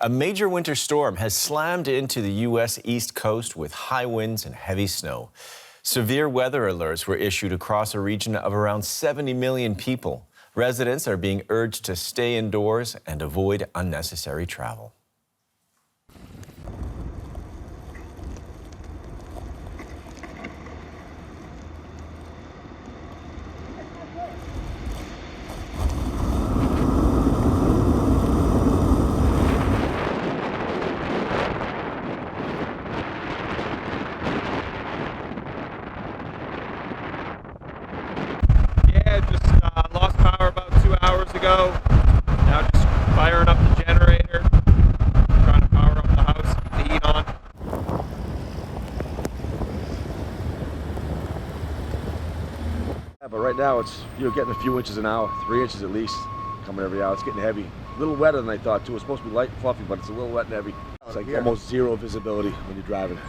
A major winter storm has slammed into the U.S. East Coast with high winds and heavy snow. Severe weather alerts were issued across a region of around 70 million people. Residents are being urged to stay indoors and avoid unnecessary travel. Lost power about 2 hours ago. Now just firing up the generator, trying to power up the house, keep the heat on. Yeah, but right now it's getting a few inches an hour, 3 inches at least, coming every hour. It's getting heavy. A little wetter than I thought too. It's supposed to be light and fluffy, but it's a little wet and heavy. It's like almost zero visibility when you're driving.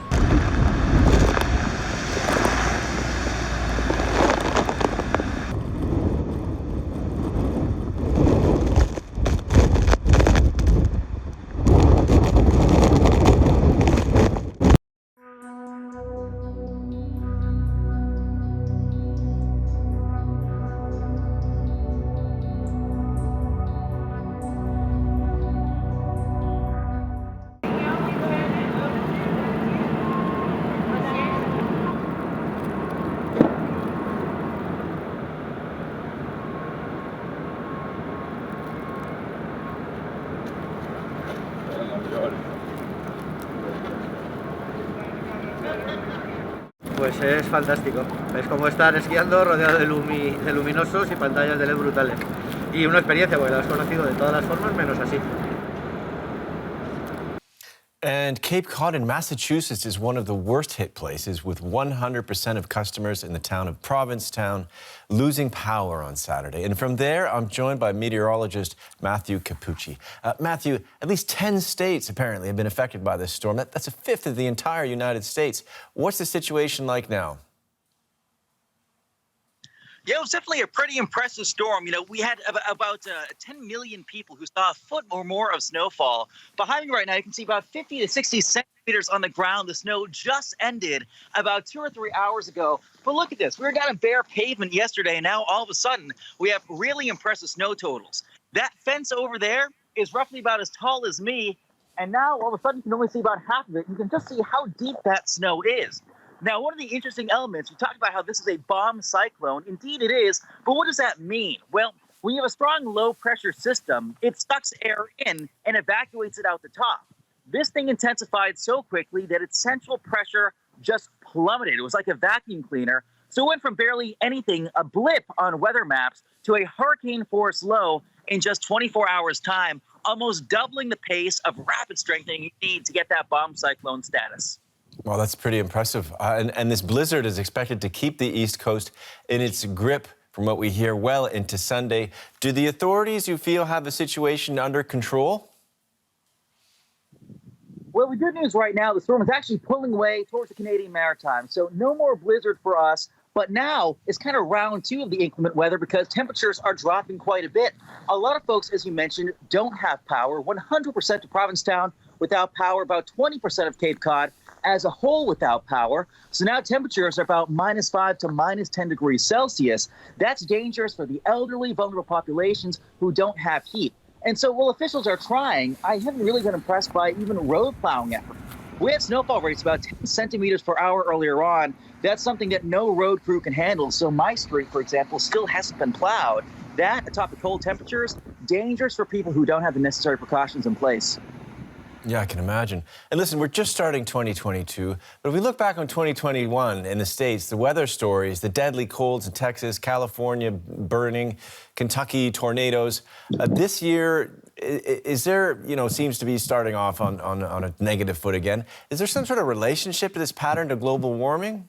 Pues es fantástico, es como estar esquiando rodeado de luminosos y pantallas de LED brutales. Y una experiencia, porque la has conocido de todas las formas, menos así. And Cape Cod in Massachusetts is one of the worst hit places, with 100% of customers in the town of Provincetown losing power on Saturday. And from there, I'm joined by meteorologist Matthew Capucci. Matthew, at least 10 states apparently have been affected by this storm. That's a fifth of the entire United States. What's the situation like now? Yeah, it was definitely a pretty impressive storm. We had about 10 million people who saw a foot or more of snowfall. Behind me right now, you can see about 50 to 60 centimeters on the ground. The snow just ended about 2 or 3 hours ago. But look at this. We were down on bare pavement yesterday, and now all of a sudden, we have really impressive snow totals. That fence over there is roughly about as tall as me, and now all of a sudden, you can only see about half of it. You can just see how deep that snow is. Now, one of the interesting elements, we talked about how this is a bomb cyclone. Indeed it is, but what does that mean? Well, when you have a strong low-pressure system, it sucks air in and evacuates it out the top. This thing intensified so quickly that its central pressure just plummeted. It was like a vacuum cleaner. So it went from barely anything, a blip on weather maps, to a hurricane-force low in just 24 hours' time, almost doubling the pace of rapid strengthening you need to get that bomb cyclone status. Well, that's pretty impressive. And this blizzard is expected to keep the East Coast in its grip, from what we hear, well into Sunday. Do the authorities, you feel, have the situation under control? Well, the good news right now, the storm is actually pulling away towards the Canadian Maritime. So no more blizzard for us. But now it's kind of round two of the inclement weather because temperatures are dropping quite a bit. A lot of folks, as you mentioned, don't have power. 100% of Provincetown without power, about 20% of Cape Cod as a whole without power. So now temperatures are about -5 to -10 degrees Celsius. That's dangerous for the elderly, vulnerable populations who don't have heat. And so while officials are trying, I haven't really been impressed by even road plowing effort. We had snowfall rates about 10 centimeters per hour earlier on. That's something that no road crew can handle. So my street, for example, still hasn't been plowed. That, atop the cold temperatures, dangerous for people who don't have the necessary precautions in place. Yeah, I can imagine. And listen, we're just starting 2022, but if we look back on 2021 in the States, the weather stories, the deadly colds in Texas, California burning, Kentucky tornadoes, this year, is there, seems to be starting off on a negative foot again. Is there some sort of relationship to this pattern to global warming?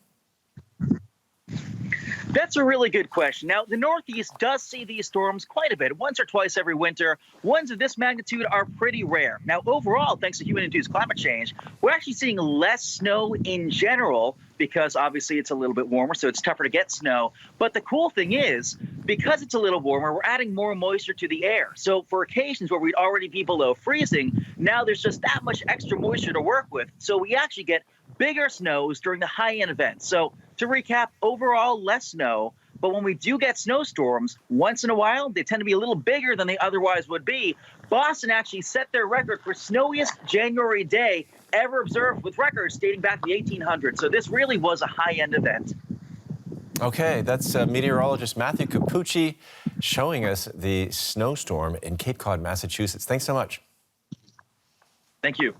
That's a really good question. Now, the Northeast does see these storms quite a bit, once or twice every winter. Ones of this magnitude are pretty rare. Now, overall, thanks to human-induced climate change, we're actually seeing less snow in general because obviously it's a little bit warmer, so it's tougher to get snow. But the cool thing is, because it's a little warmer, we're adding more moisture to the air. So for occasions where we'd already be below freezing, now there's just that much extra moisture to work with. So we actually get bigger snows during the high-end events. So to recap, overall less snow, but when we do get snowstorms, once in a while, they tend to be a little bigger than they otherwise would be. Boston actually set their record for snowiest January day ever observed, with records dating back to the 1800s. So this really was a high-end event. Okay, that's meteorologist Matthew Capucci showing us the snowstorm in Cape Cod, Massachusetts. Thanks so much. Thank you.